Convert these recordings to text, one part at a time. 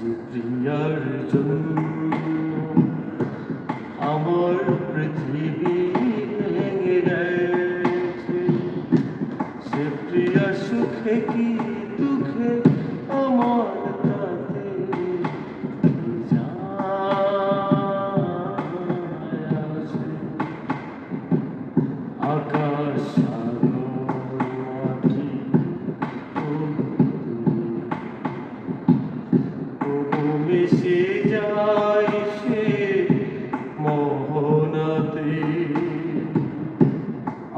যে প্রিয়ার জন্য আমার পৃথিবী ভেঙে গেছে, সে প্রিয়া সুখে কি দুঃখে আমার তাতে যায় আসে। আকাশ সাগর মাটি তবু মিশে যায় সে মোহনাতে।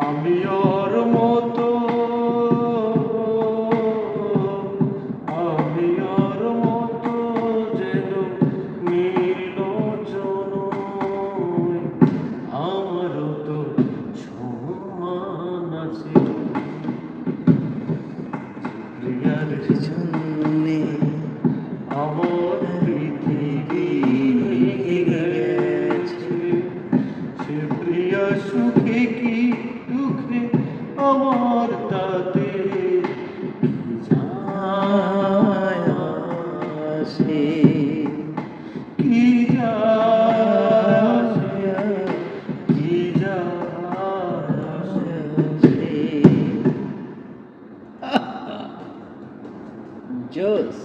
আমি ওর মতো, আমি ওর মতো যেন নীলোচন, আমারও তো সম্মান আছে। প্রিয়ার জন্যে আমার পৃথিবী ভেঙে গেছে, সে প্রিয়া সুখে কি দুঃখে আমার তাতে কি যায় আসে, কি যায় আসে, কি যায় আসে। জোস।